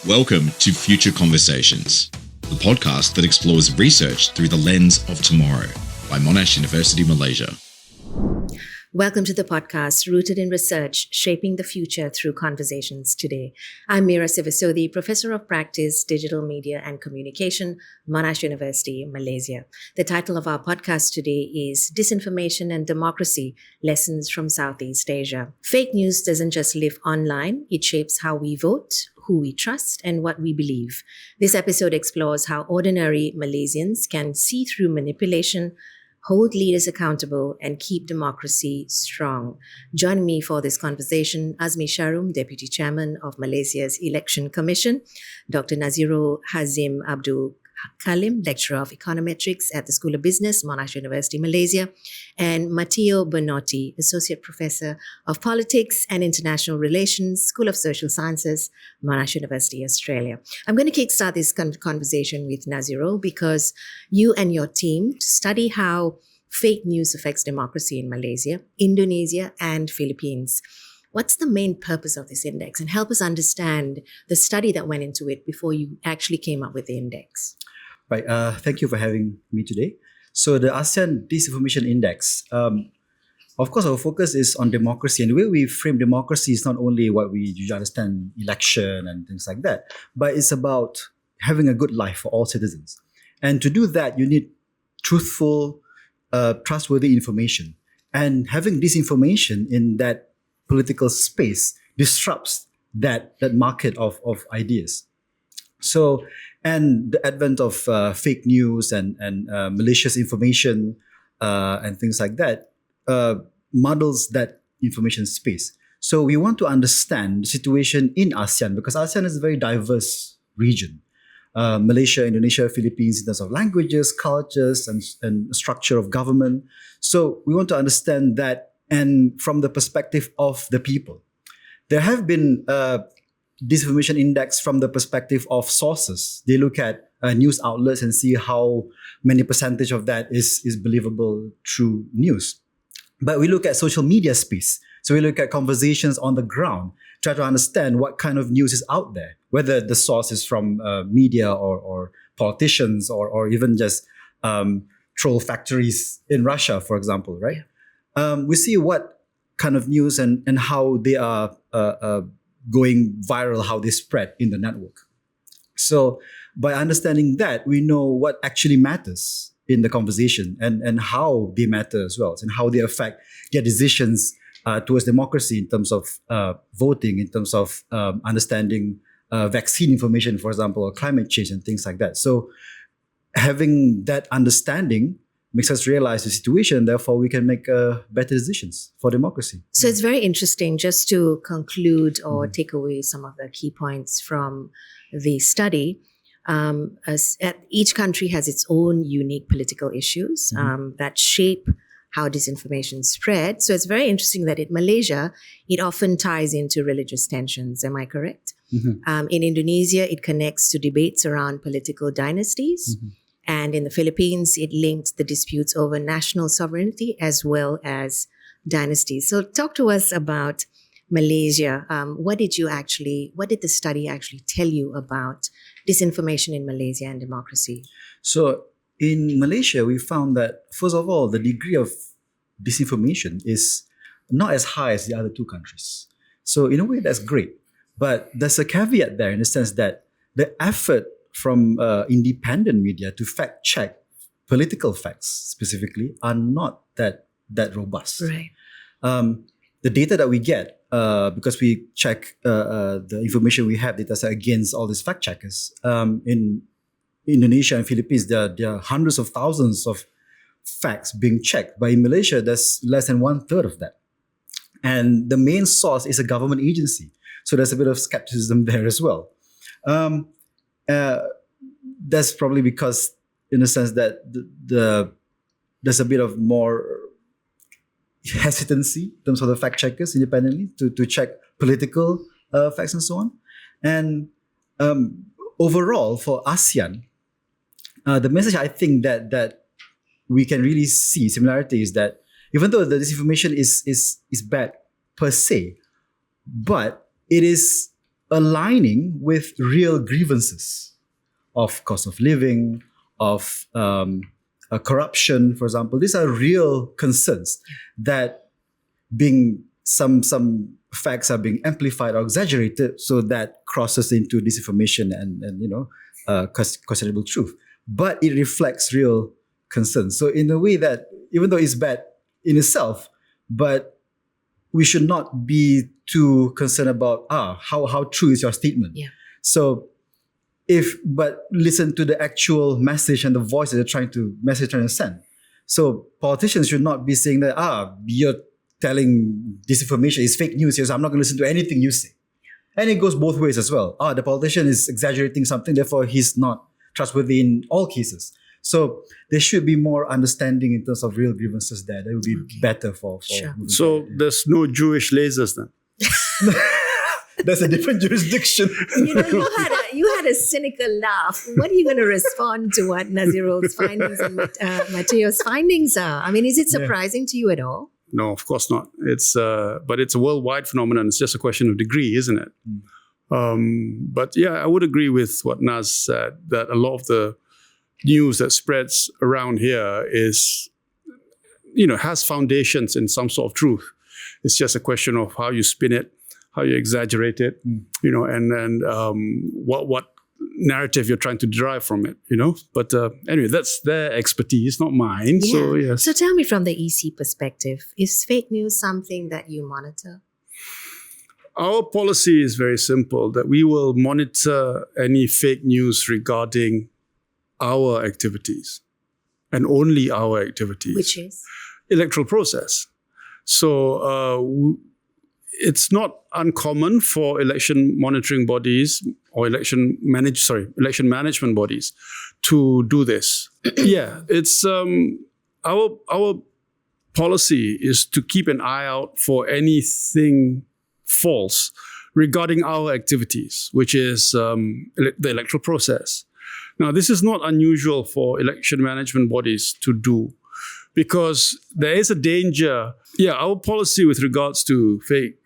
Welcome to Future Conversations, the podcast that explores research through the lens of tomorrow by Monash University, Malaysia. Welcome to the podcast rooted in research, shaping the future through conversations today. I'm Mira Sivasodi, Professor of Practice, Digital Media and Communication, Monash University, Malaysia. The title of our podcast today is Disinformation and Democracy, Lessons from Southeast Asia. Fake news doesn't just live online, it shapes how we vote, who we trust, and what we believe. This episode explores how ordinary Malaysians can see through manipulation, hold leaders accountable, and keep democracy strong. Joining me for this conversation, Azmi Shahrom, Deputy Chairman of Malaysia's Election Commission, Dr. Nazirul Hazim Abdul Khalim, Lecturer of Econometrics at the School of Business, Monash University, Malaysia, and Matteo Bonotti, Associate Professor of Politics and International Relations, School of Social Sciences, Monash University, Australia. I'm going to kickstart this conversation with Nazirul because you and your team study how fake news affects democracy in Malaysia, Indonesia, and Philippines. What's the main purpose of this index? And help us understand the study that went into it before you actually came up with the index. Right. Thank you for having me today. So the ASEAN Disinformation Index, of course, our focus is on democracy. And the way we frame democracy is not only what we usually understand, election and things like that, but it's about having a good life for all citizens. And to do that, you need truthful, trustworthy information. And having disinformation in that political space disrupts that market of ideas. So, and the advent of fake news and malicious information and things like that muddles that information space. So we want to understand the situation in ASEAN because ASEAN is a very diverse region. Malaysia, Indonesia, Philippines in terms of languages, cultures, and structure of government. So we want to understand that and from the perspective of the people. There have been disinformation index from the perspective of sources. They look at news outlets and see how many percentage of that is believable true news. But we look at social media space. So we look at conversations on the ground, try to understand what kind of news is out there, whether the source is from media or politicians or even just troll factories in Russia, for example, right? We see what kind of news and how they are going viral, how they spread in the network. So by understanding that, we know what actually matters in the conversation and how they matter as well, and how they affect their decisions towards democracy in terms of voting, in terms of understanding vaccine information, for example, or climate change and things like that. So having that understanding makes us realize the situation, therefore we can make better decisions for democracy. So it's very interesting, just to conclude or take away some of the key points from the study. Each country has its own unique political issues that shape how disinformation spread. So it's very interesting that in Malaysia, it often ties into religious tensions. Am I correct? In Indonesia, it connects to debates around political dynasties. And in the Philippines, it linked the disputes over national sovereignty as well as dynasties. So talk to us about Malaysia. What did the study actually tell you about disinformation in Malaysia and democracy? So in Malaysia, we found that, first of all, the degree of disinformation is not as high as the other two countries. So in a way, that's great. But there's a caveat there in the sense that the effort from independent media to fact check political facts specifically are not that robust. Right. The data that we get, because we check the information we have, data set against all these fact checkers, in Indonesia and Philippines, there are hundreds of thousands of facts being checked. But in Malaysia, there's less than 1/3 of that. And the main source is a government agency. So there's a bit of skepticism there as well. That's probably because, in a sense, that there's a bit of more hesitancy in terms of the fact checkers independently to check political facts and so on. And overall, for ASEAN, the message I think that we can really see similarity is that even though the disinformation is bad per se, but it is aligning with real grievances of cost of living, of corruption, for example. These are real concerns that being some facts are being amplified or exaggerated, so that crosses into disinformation and questionable truth. But it reflects real concerns. So in a way that, even though it's bad in itself, but we should not be too concerned about how true is your statement. Yeah. So but listen to the actual message and the voice that they're trying to send. So politicians should not be saying that you're telling disinformation is fake news here, so I'm not going to listen to anything you say. And it goes both ways as well. The politician is exaggerating something, therefore he's not trustworthy in all cases. So there should be more understanding in terms of real grievances there. That would be better for Sure. So there's no Jewish lasers then? That's a different jurisdiction. You had a cynical laugh. What are you going to respond to what Nazirul's findings and Matteo's findings are? I mean, is it surprising to you at all? No, of course not. But it's a worldwide phenomenon. It's just a question of degree, isn't it? But yeah, I would agree with what Naz said, that a lot of the news that spreads around here has foundations in some sort of truth. It's just a question of how you spin it, how you exaggerate it, and what narrative you're trying to derive from it, But anyway, that's their expertise, not mine. Yeah. So yes. So tell me, from the EC perspective, is fake news something that you monitor? Our policy is very simple, that we will monitor any fake news regarding our activities and only our activities. Which is? Electoral process. So it's not uncommon for election monitoring bodies or election management bodies to do this. Yeah, it's our policy is to keep an eye out for anything false regarding our activities, which is the electoral process. Now, this is not unusual for election management bodies to do, because there is a danger. Yeah, our policy with regards to fake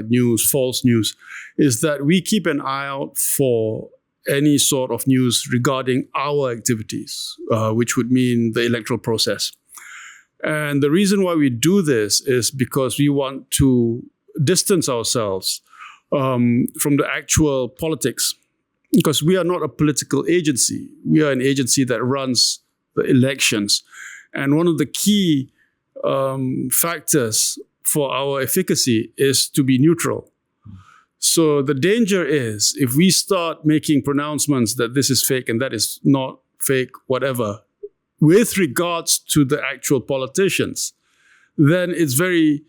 news, false news, is that we keep an eye out for any sort of news regarding our activities, which would mean the electoral process. And the reason why we do this is because we want to distance ourselves from the actual politics, because we are not a political agency. We are an agency that runs the elections. And one of the key factors for our efficacy is to be neutral. So the danger is, if we start making pronouncements that this is fake and that is not fake, whatever, with regards to the actual politicians, then it's very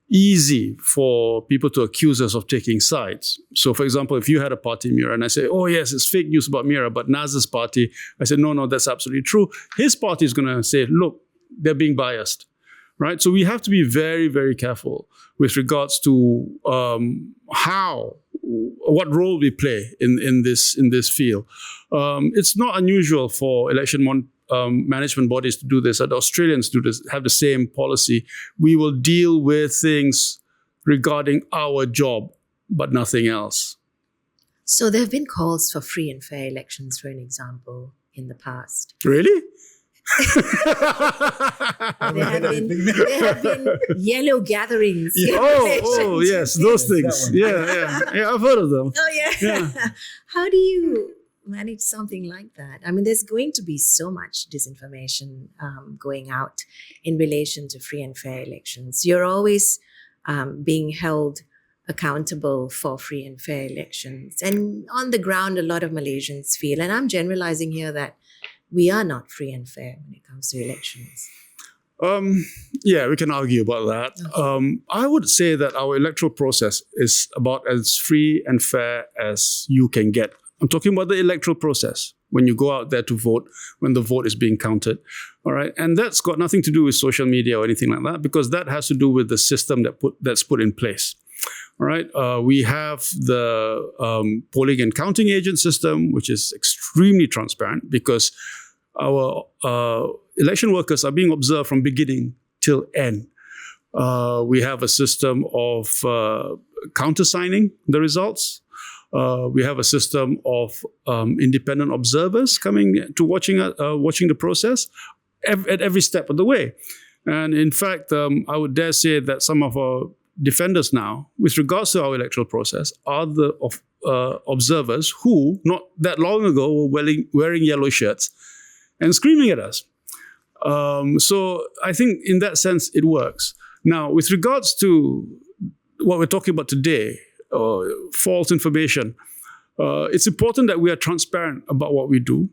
easy for people to accuse us of taking sides. So, for example, if you had a party, Mira, and I say, oh yes, it's fake news about Mira, but Naz's party, I say, no, that's absolutely true. His party is going to say, look, they're being biased, right? So we have to be very, very careful with regards to what role we play in this field. It's not unusual for election management bodies to do this. The Australians do this, have the same policy. We will deal with things regarding our job, but nothing else. So there have been calls for free and fair elections, for an example, in the past. Really? There have been yellow gatherings. Oh, yes, those things. Yeah, I've heard of them. Oh, yeah. How do you manage something like that? I mean, there's going to be so much disinformation going out in relation to free and fair elections. You're always being held accountable for free and fair elections. And on the ground, a lot of Malaysians feel, and I'm generalizing here, that we are not free and fair when it comes to elections. Yeah, we can argue about that. Okay. I would say that our electoral process is about as free and fair as you can get. I'm talking about the electoral process, when you go out there to vote, when the vote is being counted. All right. And that's got nothing to do with social media or anything like that, because that has to do with the system that's put in place. All right. We have the polling and counting agent system, which is extremely transparent, because our election workers are being observed from beginning till end. We have a system of countersigning the results. We have a system of independent observers coming to watching the process at every step of the way. And in fact, I would dare say that some of our defenders now, with regards to our electoral process, are the observers who, not that long ago, were wearing yellow shirts and screaming at us. So I think in that sense, it works. Now, with regards to what we're talking about today, false information, it's important that we are transparent about what we do.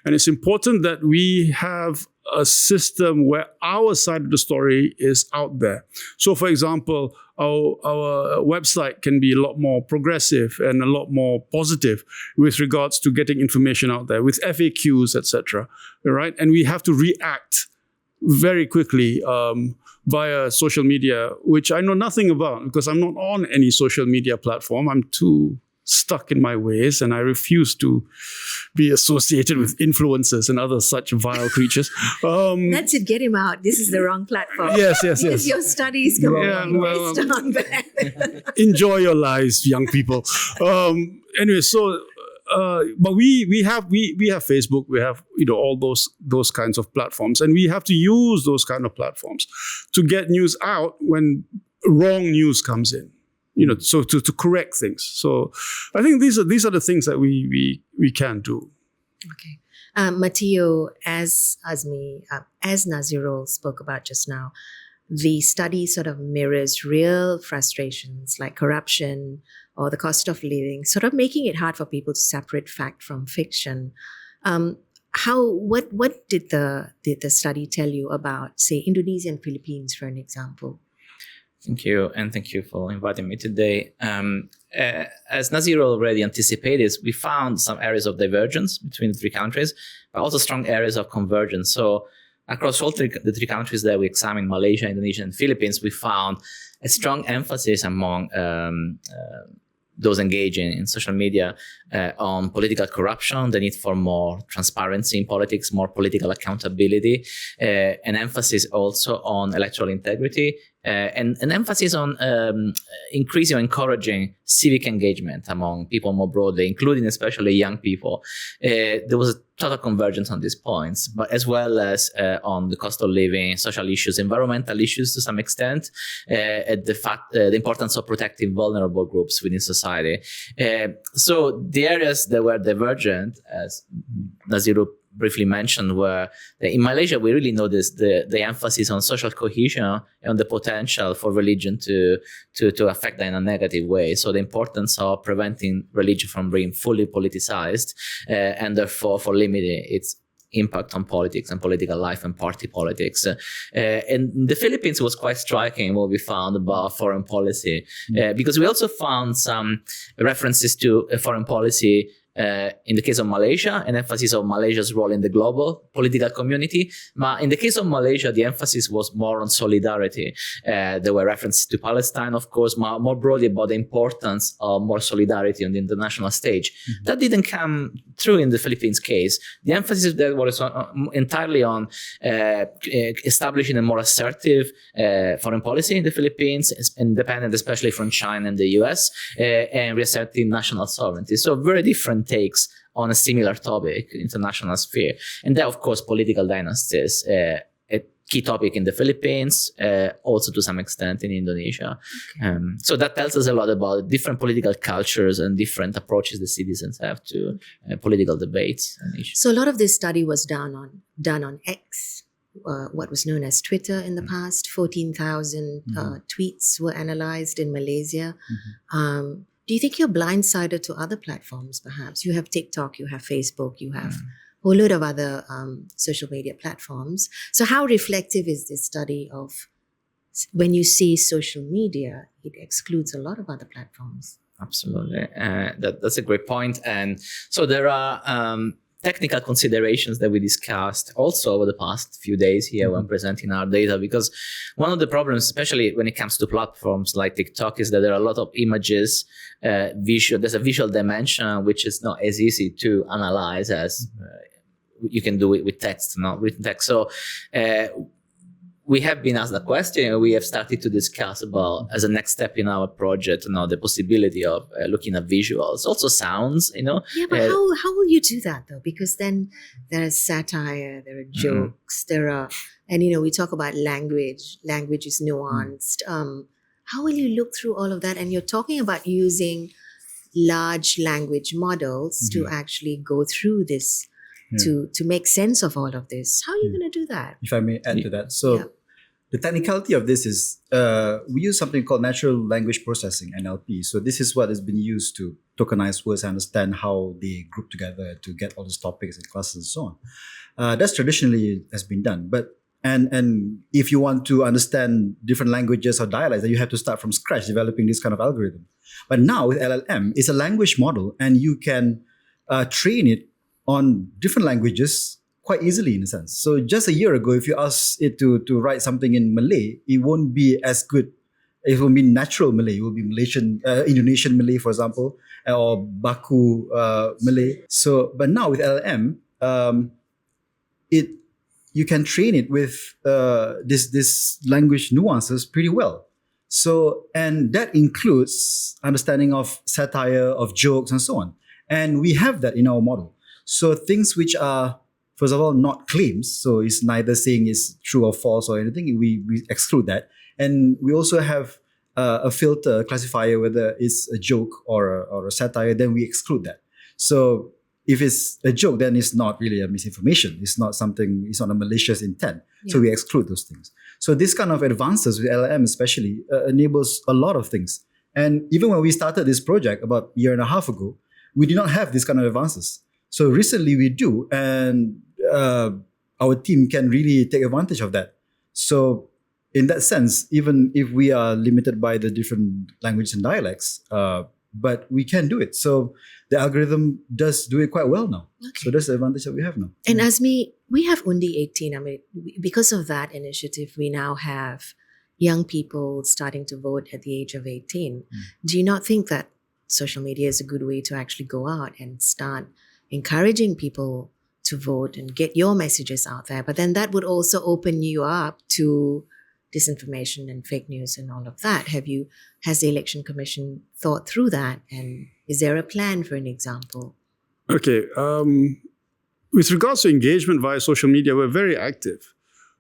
And it's important that we have a system where our side of the story is out there. So, for example, our website can be a lot more progressive and a lot more positive with regards to getting information out there with FAQs, etc. Right? And we have to react very quickly via social media, which I know nothing about because I'm not on any social media platform. I'm too stuck in my ways, and I refuse to be associated with influencers and other such vile creatures. That's it. Get him out. This is the wrong platform. Yes. Because your studies go based on that. Enjoy your lives, young people. Anyway, so but we have Facebook, we have all those kinds of platforms, and we have to use those kind of platforms to get news out when wrong news comes in. So to correct things. So I think these are the things that we can do. Okay. Matteo, as Azmi, as Nazirul spoke about just now, the study sort of mirrors real frustrations like corruption or the cost of living, sort of making it hard for people to separate fact from fiction. What did the study tell you about, say, Indonesia and Philippines, for an example? Thank you, and thank you for inviting me today. As Nazirul already anticipated, we found some areas of divergence between the three countries, but also strong areas of convergence. So across all the three countries that we examined, Malaysia, Indonesia, and Philippines, we found a strong emphasis among those engaging in social media on political corruption, the need for more transparency in politics, more political accountability, an emphasis also on electoral integrity, and an emphasis on increasing or encouraging civic engagement among people more broadly, including especially young people. There was a total convergence on these points, but as well as on the cost of living, social issues, environmental issues to some extent, the importance of protecting vulnerable groups within society. So the areas that were divergent, as Nazirul briefly mentioned, were that in Malaysia we really noticed the emphasis on social cohesion and the potential for religion to affect that in a negative way. So the importance of preventing religion from being fully politicized and therefore for limiting its impact on politics and political life and party politics. And in the Philippines, it was quite striking what we found about foreign policy, because we also found some references to foreign policy in the case of Malaysia, an emphasis on Malaysia's role in the global political community. But in the case of Malaysia, the emphasis was more on solidarity. There were references to Palestine, of course, more broadly about the importance of more solidarity on the international stage. Mm-hmm. That didn't come true in the Philippines case. The emphasis there was entirely on establishing a more assertive foreign policy in the Philippines, independent especially from China and the US, and reasserting national sovereignty. So very different takes on a similar topic, international sphere. And then, of course, political dynasties, a key topic in the Philippines, also to some extent in Indonesia. Okay. So that tells us a lot about different political cultures and different approaches the citizens have to political debates and issues. So a lot of this study was done on X, what was known as Twitter in the past. 14,000 tweets were analyzed in Malaysia. Mm-hmm. Do you think you're blindsided to other platforms, perhaps? You have TikTok, you have Facebook, you have a whole load of other social media platforms. So how reflective is this study of when you see social media, it excludes a lot of other platforms? Absolutely. That's a great point. And so there are technical considerations that we discussed also over the past few days here when presenting our data, because one of the problems, especially when it comes to platforms like TikTok, is that there are a lot of images, there's a visual dimension which is not as easy to analyze as you can do it with text, not written text. So we have been asked the question, we have started to discuss about as a next step in our project, the possibility of looking at visuals, also sounds, Yeah, but how will you do that though? Because then there is satire, there are jokes, and we talk about language. Language is nuanced. How will you look through all of that? And you're talking about using large language models to actually go through this, to make sense of all of this. How are you going to do that? If I may add to that. So the technicality of this is we use something called natural language processing, NLP. So this is what has been used to tokenize words and understand how they group together to get all these topics and classes and so on. That's traditionally has been done. But and if you want to understand different languages or dialects, then you have to start from scratch developing this kind of algorithm. But now with LLM, it's a language model and you can train it on different languages quite easily in a sense. So just a year ago, if you ask it to write something in Malay, it won't be as good. It won't be natural Malay. It will be Malaysian, Indonesian Malay, for example, or Baku Malay. So, but now with LLM, you can train it with this language nuances pretty well. So, and that includes understanding of satire, of jokes, and so on. And we have that in our model. So things which are, first of all, not claims. So it's neither saying it's true or false or anything. We exclude that. And we also have a filter classifier, whether it's a joke or a satire, then we exclude that. So if it's a joke, then it's not really a misinformation. It's not a malicious intent. Yeah. So we exclude those things. So this kind of advances with LLM especially enables a lot of things. And even when we started this project about a year and a half ago, we did not have this kind of advances. So recently we do, and our team can really take advantage of that. So in that sense, even if we are limited by the different languages and dialects, but we can do it. So the algorithm does do it quite well now. Okay. So that's the advantage that we have now. And Azmi, we have Undi 18. I mean, because of that initiative, we now have young people starting to vote at the age of 18. Do you not think that social media is a good way to actually go out and start encouraging people to vote and get your messages out there? But then that would also open you up to disinformation and fake news and all of that. Has the Election Commission thought through that? And is there a plan for an example? Okay. With regards to engagement via social media, we're very active.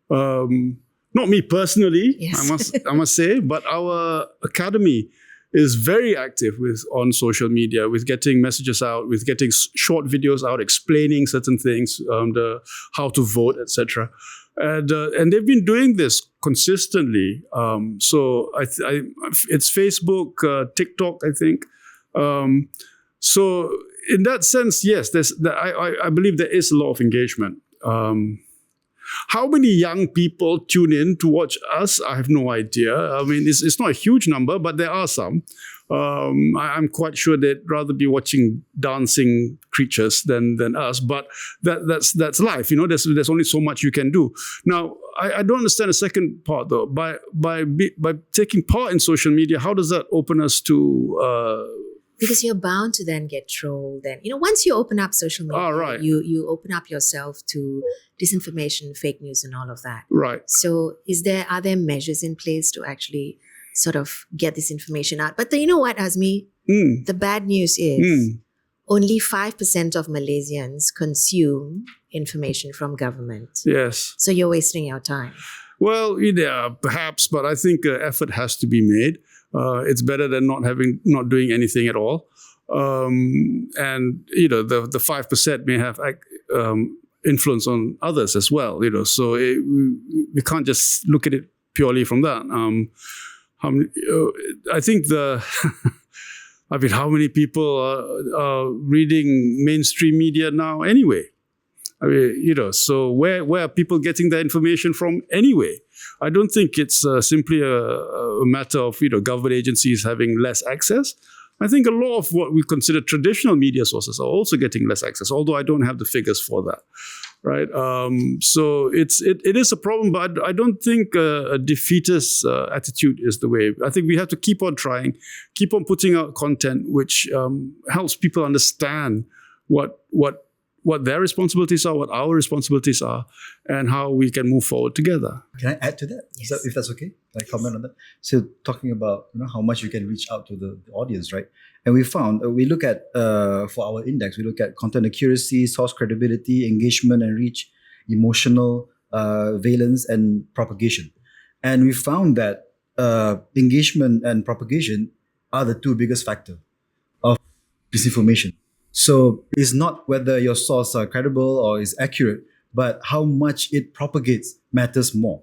Not me personally, yes. I must say, but our academy is very active on social media, with getting messages out, with getting short videos out, explaining certain things, how to vote, etc. And they've been doing this consistently. So it's Facebook, TikTok, I think. So in that sense, yes, I believe there is a lot of engagement. How many young people tune in to watch us? I have no idea. I mean, it's not a huge number, but there are some. I'm quite sure they'd rather be watching dancing creatures than us. But that's life. There's only so much you can do. Now, I don't understand the second part though. By taking part in social media, how does that open us to? Because you're bound to then get trolled. And once you open up social media, you open up yourself to disinformation, fake news, and all of that. Right. So are there measures in place to actually sort of get this information out? But you know what, Azmi? The bad news is only 5% of Malaysians consume information from government. Yes. So you're wasting your time. Well, yeah, perhaps, but I think effort has to be made. It's better than not doing anything at all. And the 5% may have influence on others as well. So we can't just look at it purely from that. I think how many people are reading mainstream media now anyway? I mean, so where are people getting their information from anyway? I don't think it's simply a matter of government agencies having less access. I think a lot of what we consider traditional media sources are also getting less access, although I don't have the figures for that, right? So it is a problem, but I don't think a defeatist attitude is the way. I think we have to keep on trying, keep on putting out content which helps people understand what what their responsibilities are, what our responsibilities are, and how we can move forward together. Can I add to that? Yes. So if that's okay, can I comment on that? So talking about how much you can reach out to the audience, right? And we found we look at for our index, we look at content accuracy, source credibility, engagement and reach, emotional valence, and propagation. And we found that engagement and propagation are the two biggest factors of disinformation. So it's not whether your source are credible or is accurate, but how much it propagates matters more.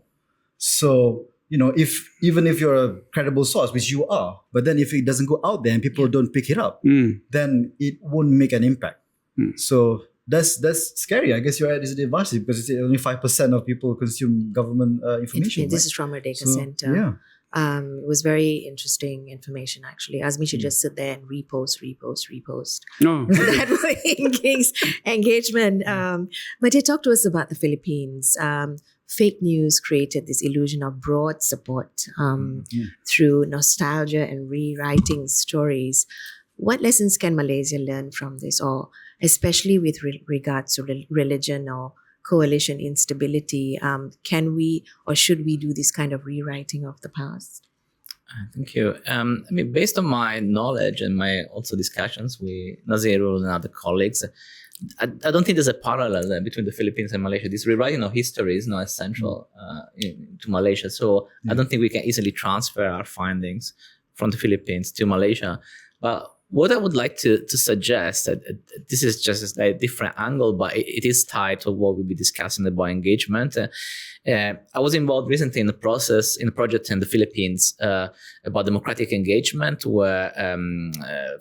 So, even if you're a credible source, which you are, but then if it doesn't go out there and people don't pick it up, then it won't make an impact. So that's scary. I guess you're at disadvantage because it's only 5% of people consume government information. This right? is from a data So, center. Yeah. It was very interesting information, actually. Azmi should just sit there and repost. No. That would increase engagement. But they talked to us about the Philippines. Fake news created this illusion of broad support through nostalgia and rewriting stories. What lessons can Malaysia learn from this, or especially with regards to religion or coalition instability? Can we or should we do this kind of rewriting of the past? Thank you. Based on my knowledge and my also discussions with Nazirul and other colleagues, I don't think there's a parallel between the Philippines and Malaysia. This rewriting of history is not essential to Malaysia. So I don't think we can easily transfer our findings from the Philippines to Malaysia. But what I would like to suggest, that this is just a different angle, but it is tied to what we'll be discussing about engagement. I was involved recently in a project in the Philippines about democratic engagement, where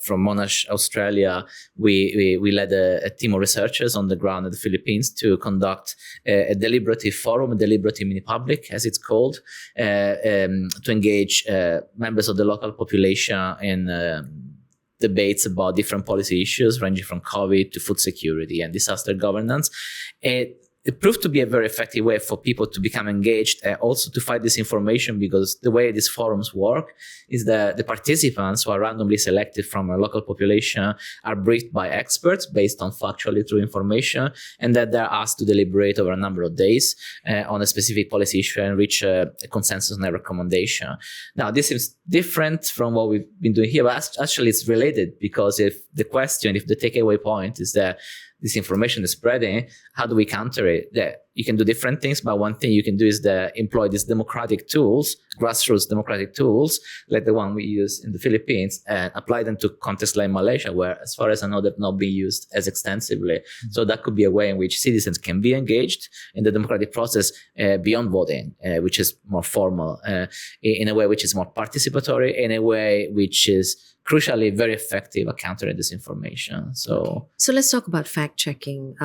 from Monash, Australia, we led a team of researchers on the ground in the Philippines to conduct a deliberative forum, a deliberative mini-public, as it's called, to engage members of the local population in debates about different policy issues ranging from COVID to food security and disaster governance. It proved to be a very effective way for people to become engaged, also to fight disinformation, because the way these forums work is that the participants, who are randomly selected from a local population, are briefed by experts based on factually true information, and that they're asked to deliberate over a number of days on a specific policy issue and reach a consensus and a recommendation. Now, this is different from what we've been doing here, but actually it's related, because if the takeaway point is that this information is spreading, how do we counter it? That you can do different things, but one thing you can do is employ these democratic tools, grassroots democratic tools, like the one we use in the Philippines, and apply them to contexts like Malaysia, where, as far as I know, they've not been used as extensively. So that could be a way in which citizens can be engaged in the democratic process beyond voting, which is more formal, in a way which is more participatory, in a way which is crucially very effective at countering disinformation. So let's talk about fact-checking.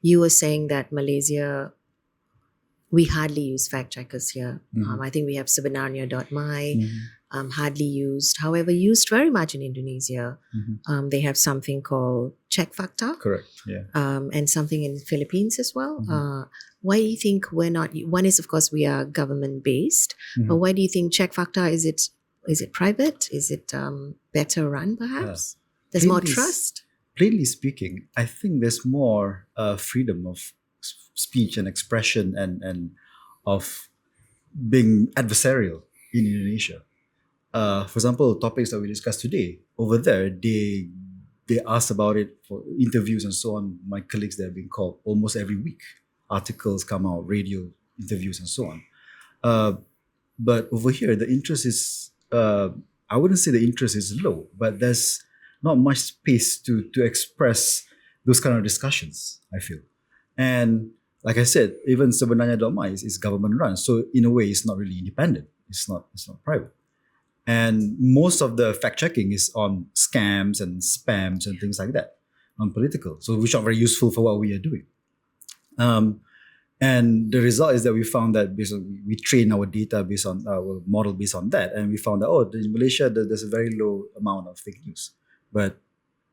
You were saying that Malaysia, we hardly use fact-checkers here. I think we have sebenarnya.my, hardly used. However, used very much in Indonesia. They have something called Check Fakta. Correct. Yeah. And something in the Philippines as well. Why do you think we're not? One is, of course, we are government-based. But why do you think Check Fakta, is it private? Is it better run, perhaps? There's more trust? Plainly speaking, I think there's more freedom of speech and expression and of being adversarial in Indonesia. For example, topics that we discussed today, over there, they ask about it for interviews and so on. My colleagues, they're being called almost every week. Articles come out, radio interviews and so on. But over here, the interest is, I wouldn't say the interest is low, but there's not much space to express those kind of discussions, I feel. And like I said, even sebenarnya.my is government run. So in a way, it's not really independent. It's not private. And most of the fact checking is on scams and spams and things like that, on political. So which are very useful for what we are doing. And the result is that we found that we train our data based on our model based on that. And we found that, in Malaysia, there's a very low amount of fake news. But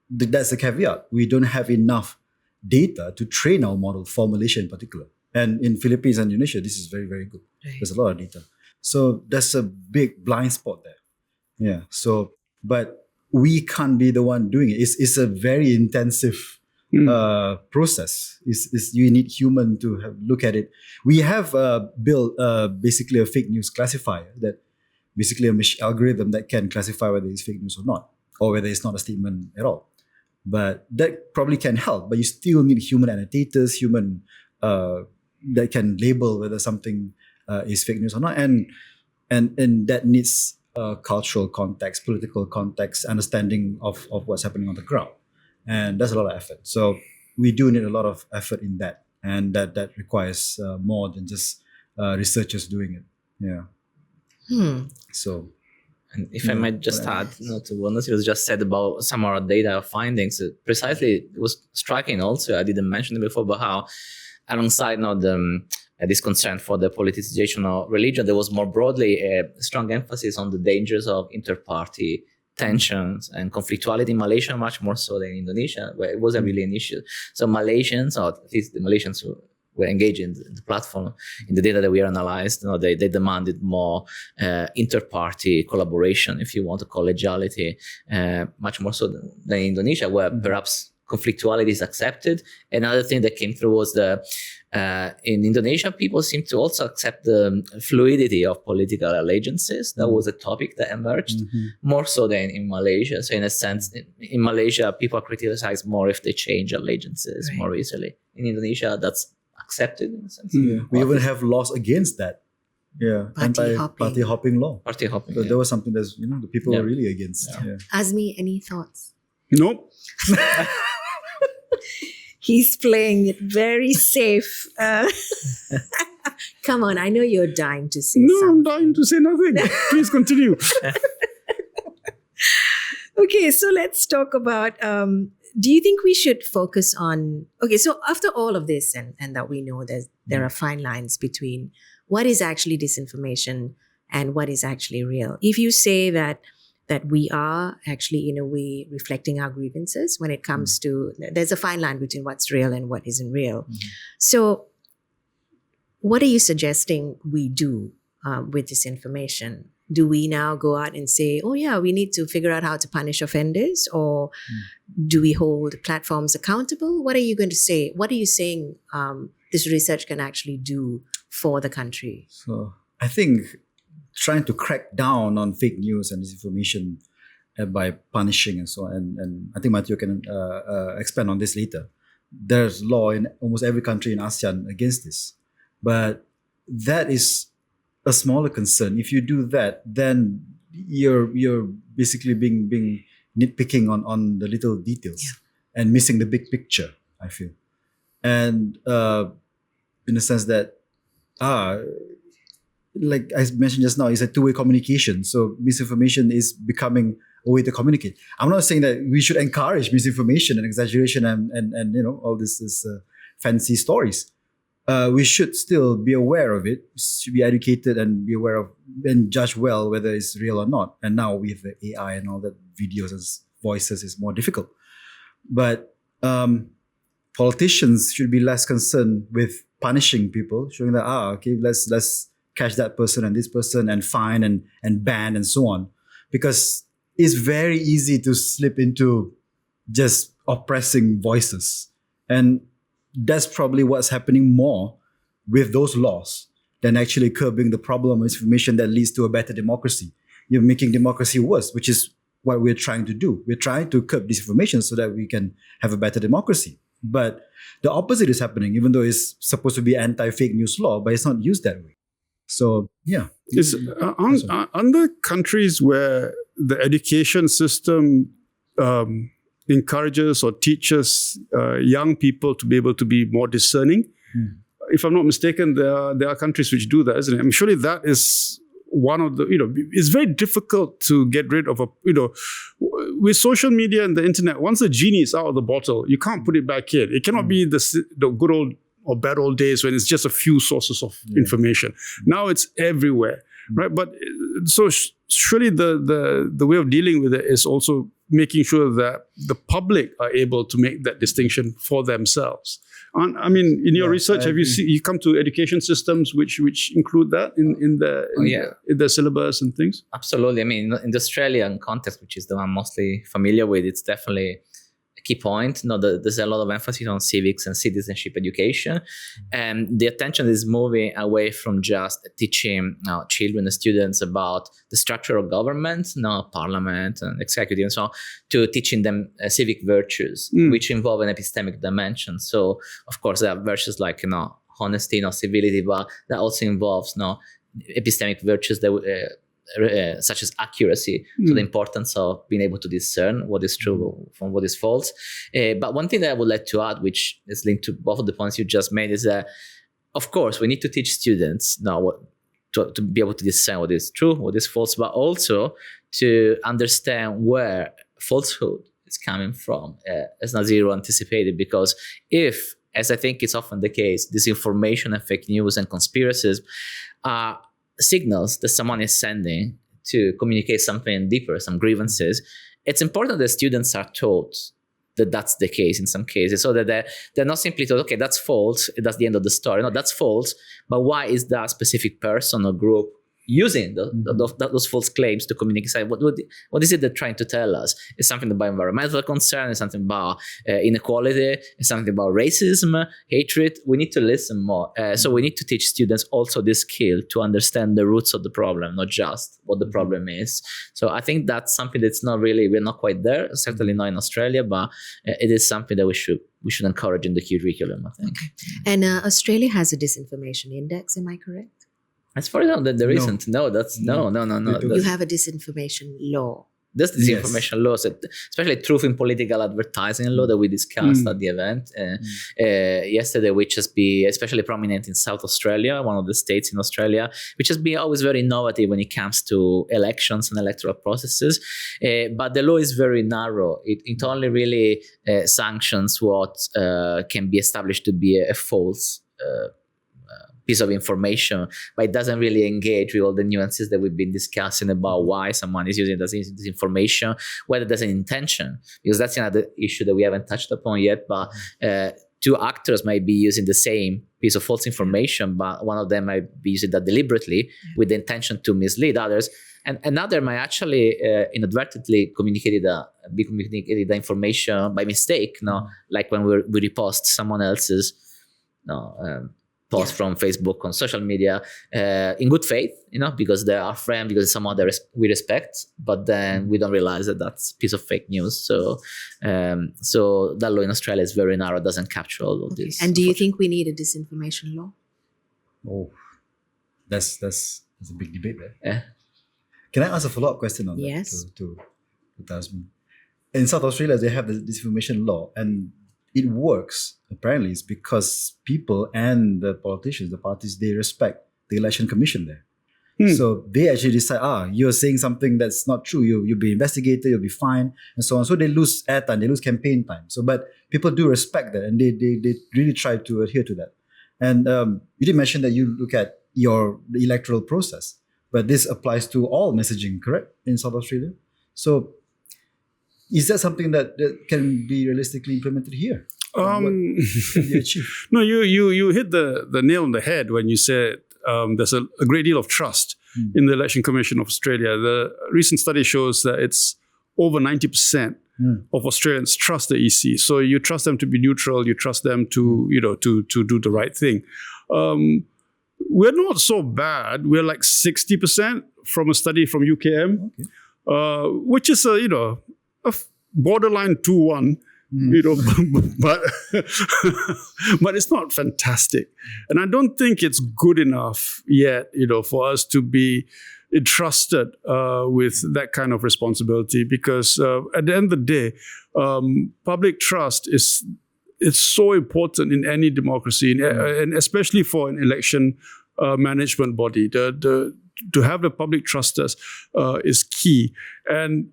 that's the caveat. We don't have enough data to train our model for Malaysia in particular. And in Philippines and Indonesia, this is very, very good. Right. There's a lot of data. So that's a big blind spot there. Yeah. So, but we can't be the one doing it. It's a very intensive process. Is you need human to look at it. We have built basically a fake news classifier, that basically a algorithm that can classify whether it's fake news or not, or whether it's not a statement at all. But that probably can help. But you still need human annotators, human that can label whether something is fake news or not, and that needs cultural context, political context, understanding of what's happening on the ground. And that's a lot of effort. So we do need a lot of effort in that. And that requires more than just researchers doing it. Yeah. So. And if I might just add to what Nazirul just said about some of our data findings, precisely it was striking also, I didn't mention it before, but how alongside this concern for the politicization of religion, there was more broadly a strong emphasis on the dangers of inter-party tensions and conflictuality in Malaysia, much more so than in Indonesia, where it wasn't really an issue. So Malaysians, or at least the Malaysians who were engaged in the platform, in the data that we analyzed, they demanded more inter-party collaboration, if you want, collegiality, much more so than in Indonesia, where perhaps conflictuality is accepted. Another thing that came through was in Indonesia, people seem to also accept the fluidity of political allegiances. That was a topic that emerged more so than in Malaysia. So in a sense, in Malaysia, people criticize more if they change allegiances more easily. In Indonesia, that's accepted in a sense. We even have laws against that. Party hopping law. Party hopping. So there was something that the people were really against. Azmi, any thoughts? Nope. He's playing it very safe. Come on, I know you're dying to say something. I'm dying to say nothing. Please continue. Okay, so let's talk about, do you think we should focus on, so after all of this, and that we know there are fine lines between what is actually disinformation and what is actually real. If you say that we are actually, in a way, reflecting our grievances when it comes to, there's a fine line between what's real and what isn't real. So what are you suggesting we do with disinformation? Do we now go out and say, we need to figure out how to punish offenders? Or do we hold platforms accountable? What are you going to say? What are you saying this research can actually do for the country? So I think trying to crack down on fake news and disinformation by punishing and so on. And I think Matteo can expand on this later. There's law in almost every country in ASEAN against this. But that is a smaller concern. If you do that, then you're basically being nitpicking on the little details and missing the big picture, I feel. And in the sense that, like I mentioned just now, it's a two-way communication. So misinformation is becoming a way to communicate. I'm not saying that we should encourage misinformation and exaggeration and all this fancy stories. We should still be aware of it, should be educated and be aware of and judge well whether it's real or not. And now with the AI and all that, videos and voices is more difficult. But politicians should be less concerned with punishing people, showing that let's catch that person and this person and fine and ban and so on, because it's very easy to slip into just oppressing voices. And that's probably what's happening more with those laws than actually curbing the problem of misinformation that leads to a better democracy. You're making democracy worse, which is what we're trying to do. We're trying to curb disinformation so that we can have a better democracy. But the opposite is happening, even though it's supposed to be anti-fake news law, but it's not used that way. So, It's under countries where the education system encourages or teaches young people to be able to be more discerning. If I'm not mistaken, there are countries which do that, isn't it? I mean, surely that is one of the, it's very difficult to get rid of with social media and the internet, once the genie is out of the bottle, you can't put it back in. It cannot be the good old or bad old days when it's just a few sources of information. Now it's everywhere, right? But so surely the way of dealing with it is also making sure that the public are able to make that distinction for themselves. I mean, in your research, have you come to education systems which include that in the syllabus and things? Absolutely. I mean, in the Australian context, which is the one I'm mostly familiar with, it's definitely a key point. There's a lot of emphasis on civics and citizenship education, and the attention is moving away from just teaching children and students about the structure of government, parliament and executive and so on, to teaching them civic virtues, which involve an epistemic dimension. So, of course, there are virtues like honesty, civility, but that also involves epistemic virtues that such as accuracy, so the importance of being able to discern what is true from what is false. But one thing that I would like to add, which is linked to both of the points you just made, is that, of course, we need to teach students to be able to discern what is true, what is false, but also to understand where falsehood is coming from, as Nazirul anticipated. Because if, as I think is often the case, disinformation and fake news and conspiracies are signals that someone is sending to communicate something deeper, some grievances, it's important that students are taught that that's the case in some cases, so that they're not simply told, okay, that's false, that's the end of the story. No, that's false, but why is that specific person or group using those false claims to communicate? What is it they're trying to tell us? It's something about environmental concern, it's something about inequality, it's something about racism, hatred. We need to listen more. So we need to teach students also this skill to understand the roots of the problem, not just what the problem is. So I think that's something that's we're not quite there, certainly not in Australia, but it is something that we should encourage in the curriculum, I think. And Australia has a disinformation index, am I correct? As far as I know, there isn't. No. You have a disinformation law. There's disinformation laws, especially truth in political advertising law that we discussed at the event yesterday, which has been especially prominent in South Australia, one of the states in Australia, which has been always very innovative when it comes to elections and electoral processes. But the law is very narrow. It only really sanctions what can be established to be a false piece of information, but it doesn't really engage with all the nuances that we've been discussing about why someone is using this information, whether there's an intention, because that's another issue that we haven't touched upon yet. But two actors might be using the same piece of false information, but one of them might be using that deliberately with the intention to mislead others, and another might actually inadvertently communicate the information by mistake. Like when we repost someone else's post from Facebook on social media in good faith, because they're our friend, because it's someone that we respect, but then we don't realize that that's a piece of fake news. So that law in Australia is very narrow, doesn't capture all of this. And do you think we need a disinformation law? Oh, that's a big debate there. Yeah. Can I ask a follow-up question on Yes. that to Azmi? In South Australia, they have the disinformation law, and it works. Apparently, it's because people and the politicians, the parties, they respect the Election Commission there. So they actually decide, you're saying something that's not true. You'll be investigated, you'll be fined, and so on. So they lose airtime, they lose campaign time. So, but people do respect that, and they really try to adhere to that. And you did mention that you look at the electoral process, but this applies to all messaging, correct, in South Australia? So is that something that can be realistically implemented here? What can be achieved? No, you hit the nail on the head when you said there's a great deal of trust in the Election Commission of Australia. The recent study shows that it's over 90% of Australians trust the EC. So you trust them to be neutral. You trust them to do the right thing. We're not so bad. We're like 60% from a study from UKM, which is a borderline 2-1. But it's not fantastic, and I don't think it's good enough yet, for us to be entrusted with that kind of responsibility. Because at the end of the day, public trust is so important in any democracy, and especially for an election management body. To have the public trust us is key, and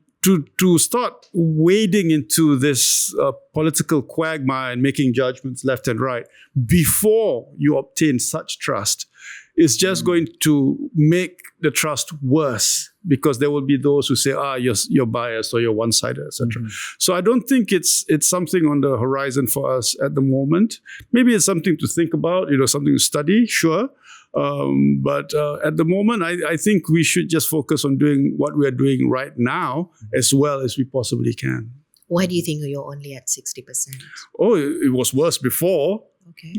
to start wading into this political quagmire and making judgments left and right before you obtain such trust is just going to make the trust worse, because there will be those who say, you're biased or you're one-sided, etc. So I don't think it's something on the horizon for us at the moment. Maybe it's something to think about, something to study, sure. But at the moment, I think we should just focus on doing what we are doing right now as well as we possibly can. Why do you think you're only at 60%? Oh, it was worse before. Okay.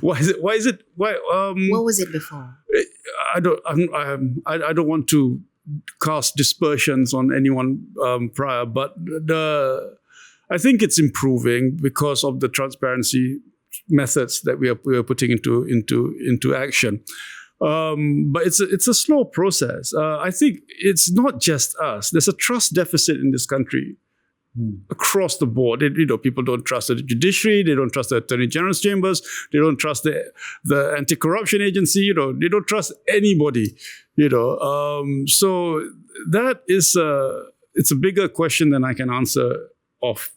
Why is it? What was it before? I don't want to cast dispersions on anyone prior, but I think it's improving because of the transparency methods that we are putting into action. But it's a slow process. I think it's not just us. There's a trust deficit in this country across the board. People don't trust the judiciary. They don't trust the Attorney General's chambers. They don't trust the anti-corruption agency. They don't trust anybody. So that is it's a bigger question than I can answer off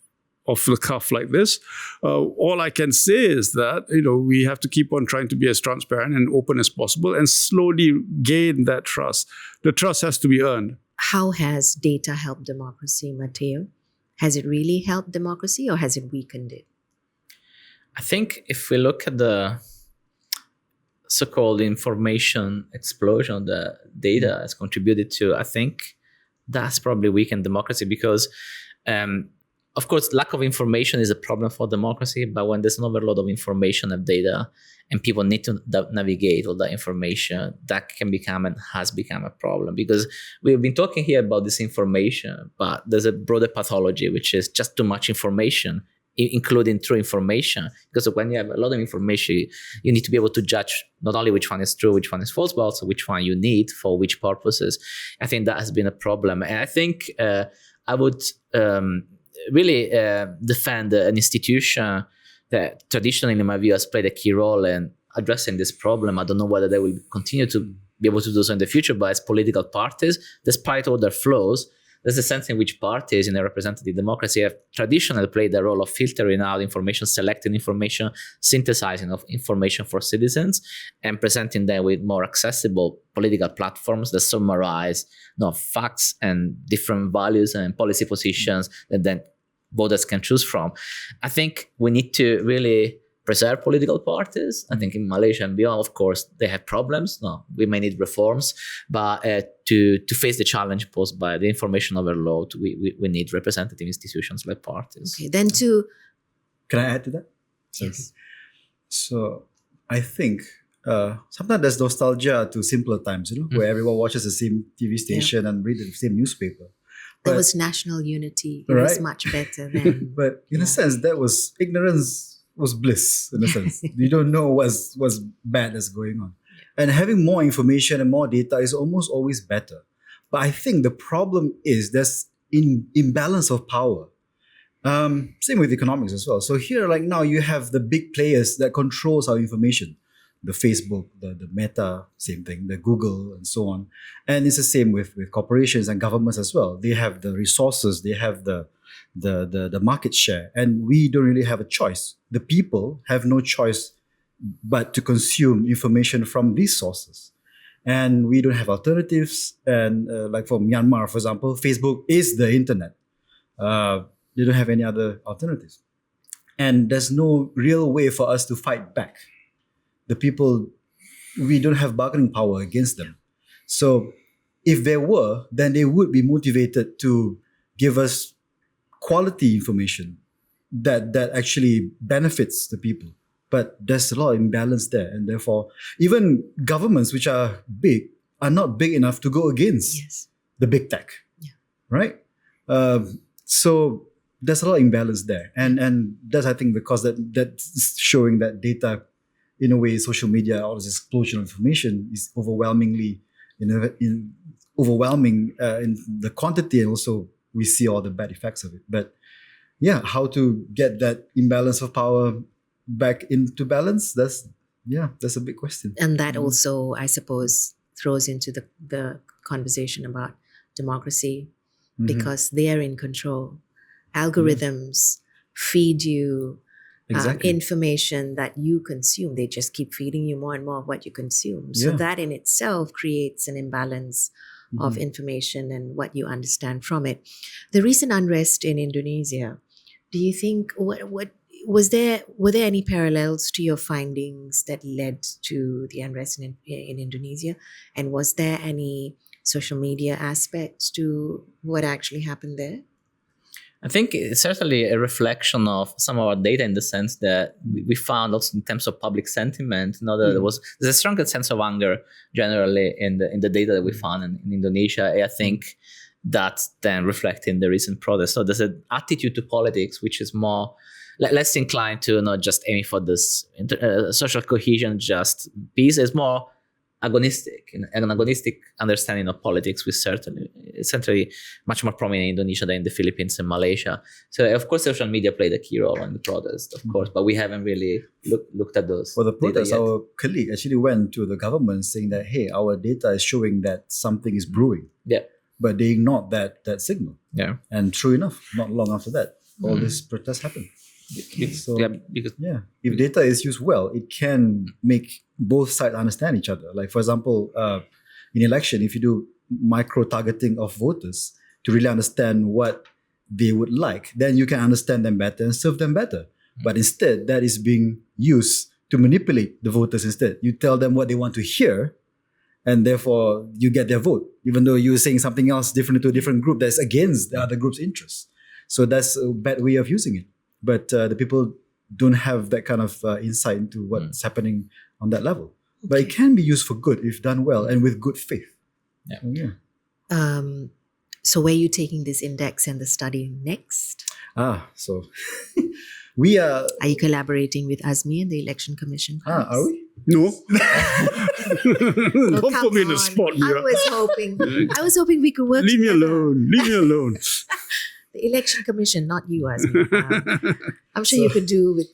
the cuff like this. All I can say is that we have to keep on trying to be as transparent and open as possible and slowly gain that trust. The trust has to be earned. How has data helped democracy, Matteo? Has it really helped democracy or has it weakened it? I think if we look at the so-called information explosion that data has contributed to, I think that's probably weakened democracy because of course, lack of information is a problem for democracy, but when there's an overload of information and data and people need to navigate all that information, that can become and has become a problem because we've been talking here about disinformation, but there's a broader pathology, which is just too much information, including true information. Because when you have a lot of information, you need to be able to judge not only which one is true, which one is false, but also which one you need for which purposes. I think that has been a problem. And I think I would really defend an institution that traditionally, in my view, has played a key role in addressing this problem. I don't know whether they will continue to be able to do so in the future, but as political parties, despite all their flaws, there's a sense in which parties in a representative democracy have traditionally played the role of filtering out information, selecting information, synthesizing of information for citizens, and presenting them with more accessible political platforms that summarize facts and different values and policy positions that then voters can choose from. I think we need to really preserve political parties. I think in Malaysia and beyond, of course, they have problems. No, we may need reforms, but to face the challenge posed by the information overload, we need representative institutions like parties. Okay, then to... Can I add to that? Yes. So I think sometimes there's nostalgia to simpler times, where everyone watches the same TV station and read the same newspaper. There was national unity. It Right? was much better then. But in a sense, that was ignorance was bliss, in a sense. You don't know what's bad that's going on. And having more information and more data is almost always better. But I think the problem is there's imbalance of power. Same with economics as well. So here, like now, you have the big players that controls our information. The Facebook, the Meta, same thing, the Google, and so on. And it's the same with corporations and governments as well. They have the resources, they have the market share, and we don't really have a choice. The people have no choice but to consume information from these sources. And we don't have alternatives. And like for Myanmar, for example, Facebook is the internet. They don't have any other alternatives. And there's no real way for us to fight back. The people, we don't have bargaining power against them. So if there were, then they would be motivated to give us quality information that actually benefits the people. But there's a lot of imbalance there. And therefore, even governments which are big are not big enough to go against the big tech. Yeah. Right? So there's a lot of imbalance there. And that's, I think, because that's showing that data, in a way, social media, all this explosion of information is overwhelming in the quantity, and also we see all the bad effects of it. But yeah, how to get that imbalance of power back into balance, that's a big question. And that also, I suppose, throws into the conversation about democracy, because they are in control. Algorithms feed you information that you consume. They just keep feeding you more and more of what you consume. So that in itself creates an imbalance of information and what you understand from it. The recent unrest in Indonesia, do you think, were there any parallels to your findings that led to the unrest in Indonesia? And was there any social media aspects to what actually happened there? I think it's certainly a reflection of some of our data in the sense that we found also in terms of public sentiment, there's a stronger sense of anger generally in the data that we found in Indonesia. I think that's then reflected in the recent protests. So there's an attitude to politics which is more less inclined to not just aiming for this social cohesion, just peace. It's more agonistic, an agonistic understanding of politics, which certainly much more prominent in Indonesia than in the Philippines and Malaysia. So of course, social media played a key role in the protest, of course, but we haven't really looked at those. For the protest, our colleague actually went to the government saying that, hey, our data is showing that something is brewing. Yeah. But they ignored that signal. Yeah. And true enough, not long after that, all this protest happened. So, if data is used well, it can make both sides understand each other. Like, for example, in election, if you do micro-targeting of voters to really understand what they would like, then you can understand them better and serve them better. But instead, that is being used to manipulate the voters instead. You tell them what they want to hear, and therefore you get their vote, even though you're saying something else different to a different group that's against the other group's interests. So that's a bad way of using it. But the people don't have that kind of insight into what's happening on that level. Okay. But it can be used for good if done well and with good faith. So where are you taking this index and the study next? So we are... Are you collaborating with Azmi and the Election Commission? Are we? No. Don't put me in the spot. I was hoping we could work Leave together. Leave me alone. The Election Commission, not you, Azmi. I'm sure you could do with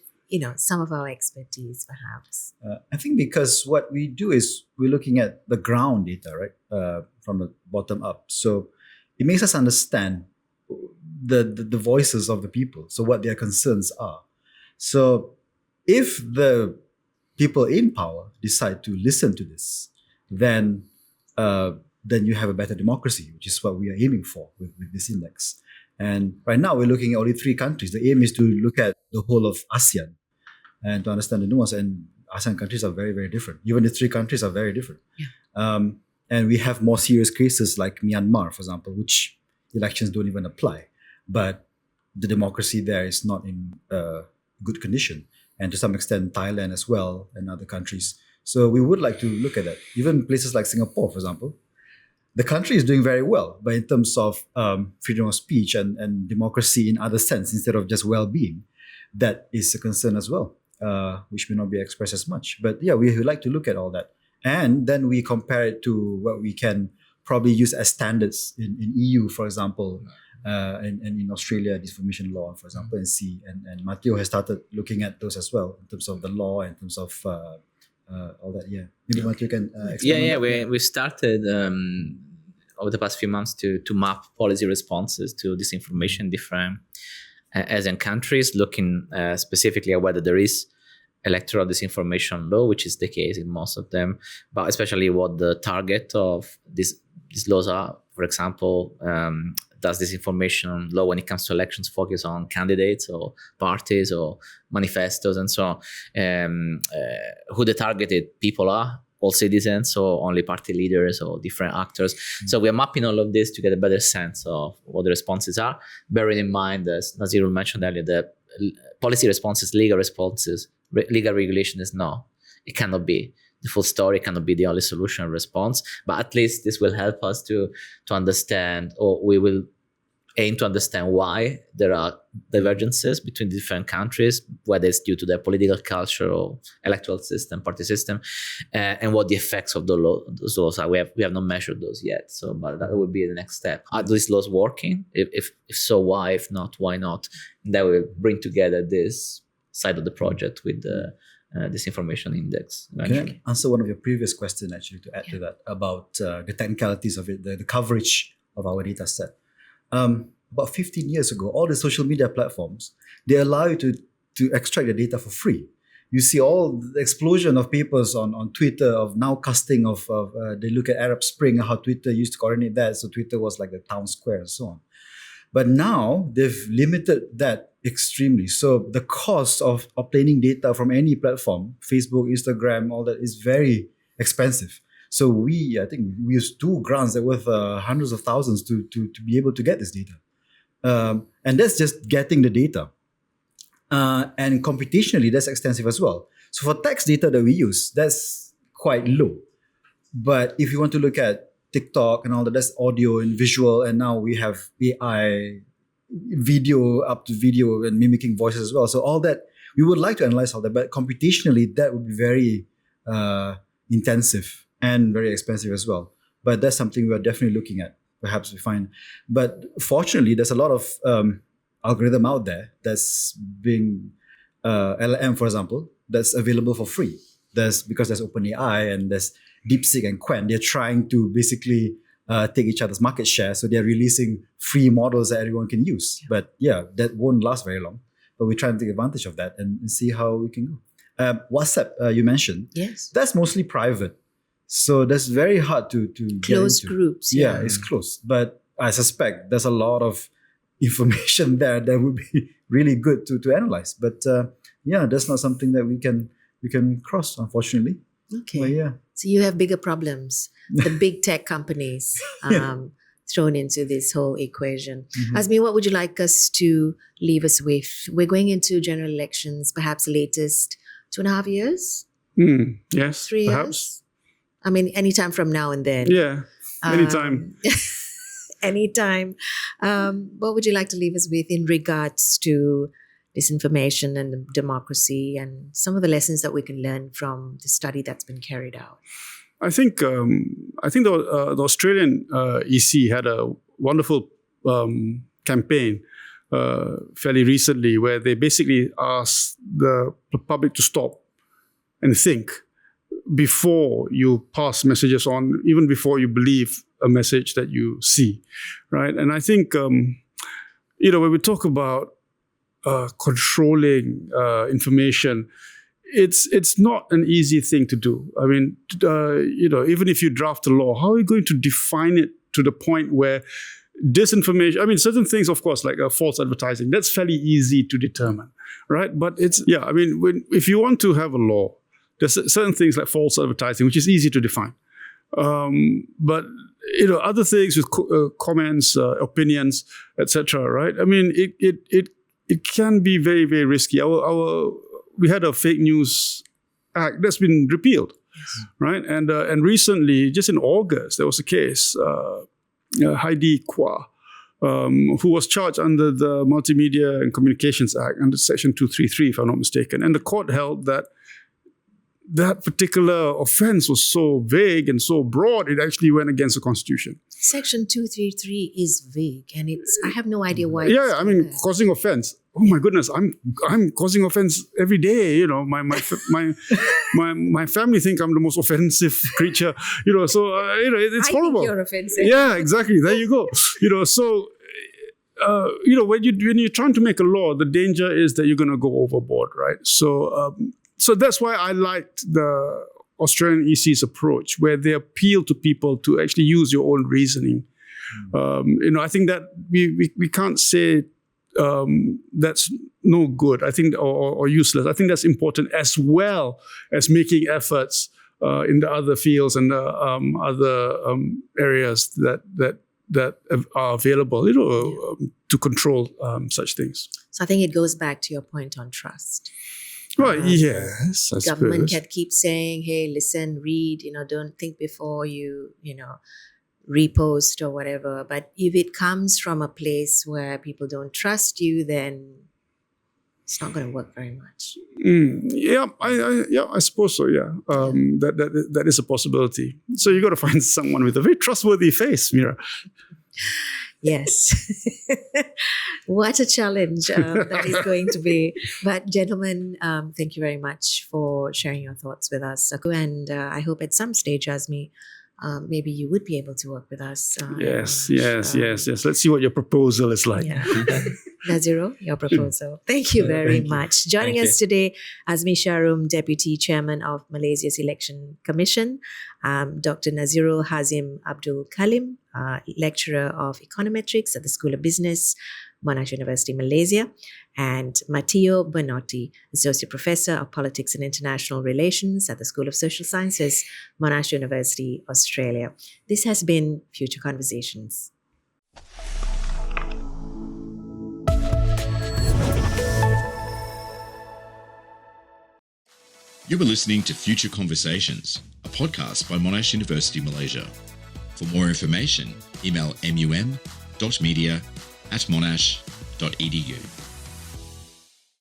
some of our expertise, perhaps. I think because what we do is we're looking at the ground data, right, from the bottom up. So it makes us understand the voices of the people, so what their concerns are. So if the people in power decide to listen to this, then you have a better democracy, which is what we are aiming for with this index. And right now we're looking at only 3 countries. The aim is to look at the whole of ASEAN and to understand the nuance. And ASEAN countries are very, very different. Even the 3 countries are very different. Yeah. And we have more serious cases like Myanmar, for example, which elections don't even apply. But the democracy there is not in good condition. And to some extent, Thailand as well and other countries. So we would like to look at that. Even places like Singapore, for example. The country is doing very well, but in terms of freedom of speech and democracy in other sense, instead of just well-being, that is a concern as well, which may not be expressed as much. But yeah, we would like to look at all that. And then we compare it to what we can probably use as standards in EU, for example, and in Australia, disinformation law, for example, and see. And Matteo has started looking at those as well, in terms of the law, in terms of all that. Yeah, maybe Matteo can explain. We started over the past few months to map policy responses to disinformation in different ASEAN countries, looking specifically at whether there is electoral disinformation law, which is the case in most of them, but especially what the target of these laws are. For example, does disinformation law when it comes to elections focus on candidates or parties or manifestos and so on? Who the targeted people are? All citizens, or only party leaders or different actors. So we are mapping all of this to get a better sense of what the responses are, bearing in mind, as Nazirul mentioned earlier, that policy responses, legal responses, legal regulation is no. It cannot be the full story, cannot be the only solution or response, but at least this will help us to understand, or we will aim to understand why there are divergences between different countries, whether it's due to their political culture or electoral system, party system, and what the effects of those laws are. We have not measured those yet, so but that would be the next step. Are these laws working? If so, why? If not, why not? And that will bring together this side of the project with the disinformation index eventually. Can I answer one of your previous questions, actually, to add to that about the technicalities of it, the coverage of our data set? About 15 years ago, all the social media platforms, they allow you to extract the data for free. You see all the explosion of papers on Twitter of nowcasting of they look at Arab Spring, how Twitter used to coordinate that. So Twitter was like the town square and so on. But now they've limited that extremely. So the cost of obtaining data from any platform, Facebook, Instagram, all that is very expensive. So I think we use 2 grants that worth hundreds of thousands to be able to get this data. And that's just getting the data. And computationally, that's extensive as well. So for text data that we use, that's quite low. But if you want to look at TikTok and all that, that's audio and visual. And now we have AI, video up to video and mimicking voices as well. So all that, we would like to analyze all that. But computationally, that would be very intensive and very expensive as well. But that's something we are definitely looking at. Perhaps we find. But fortunately, there's a lot of algorithm out there that's being LLM, for example, that's available for free. Because there's OpenAI and there's DeepSeek and Quen. They're trying to basically take each other's market share. So they're releasing free models that everyone can use. But yeah, that won't last very long. But we try and take advantage of that and see how we can go. WhatsApp, you mentioned. Yes. That's mostly private. So that's very hard to close get into. Groups. Yeah, it's close. But I suspect there's a lot of information there that would be really good to analyze. But yeah, that's not something that we can cross, unfortunately. Okay. But yeah. So you have bigger problems. The big tech companies thrown into this whole equation. Azmi, what would you like us to leave us with? We're going into general elections, perhaps latest 2.5 years? Yes, 3 perhaps. years? I mean, anytime from now and then. Yeah, anytime. Anytime. What would you like to leave us with in regards to disinformation and democracy and some of the lessons that we can learn from the study that's been carried out? I think the Australian EC had a wonderful campaign fairly recently where they basically asked the public to stop and think before you pass messages on, even before you believe a message that you see, right? And I think, when we talk about controlling information, it's not an easy thing to do. I mean, even if you draft a law, how are you going to define it to the point where disinformation, I mean, certain things, of course, like false advertising, that's fairly easy to determine, right? But if you want to have a law, there's certain things like false advertising, which is easy to define. But other things with comments, opinions, etc. Right? I mean, it can be very, very risky. We had a fake news act that's been repealed, right? And recently, just in August, there was a case. Heidi Kwa, who was charged under the Multimedia and Communications Act under Section 233, if I'm not mistaken, and the court held that particular offense was so vague and so broad, it actually went against the Constitution. Section 233 is vague, and I have no idea why. Yeah, I mean, causing offense. Oh my goodness, I'm causing offense every day. My family think I'm the most offensive creature. So it's horrible. I think you're offensive. Yeah, exactly. There you go. So. When you're trying to make a law, the danger is that you're going to go overboard, right? So that's why I liked the Australian EC's approach, where they appeal to people to actually use your own reasoning. I think that we can't say that's no good. I think or useless. I think that's important as well as making efforts in the other fields and the other areas that are available, to control such things. So I think it goes back to your point on trust. Right, yes, I government suppose. can keep saying, hey, listen, read, don't think before you, repost or whatever. But if it comes from a place where people don't trust you, then it's not going to work very much. I suppose so, yeah. That is a possibility. So you got to find someone with a very trustworthy face, Mira. Yes. What a challenge that is going to be. But gentlemen, thank you very much for sharing your thoughts with us. And I hope at some stage, Azmi, maybe you would be able to work with us. Yes. Let's see what your proposal is like. Yeah. Nazirul, your proposal. Thank you very much. Joining us today, Azmi Shahrom, Deputy Chairman of Malaysia's Election Commission, Dr. Nazirul Hazim Abdul Khalim, Lecturer of Econometrics at the School of Business, Monash University, Malaysia, and Matteo Bonotti, Associate Professor of Politics and International Relations at the School of Social Sciences, Monash University, Australia. This has been Future Conversations. You were listening to Future Conversations, a podcast by Monash University Malaysia. For more information, email mum.media@monash.edu.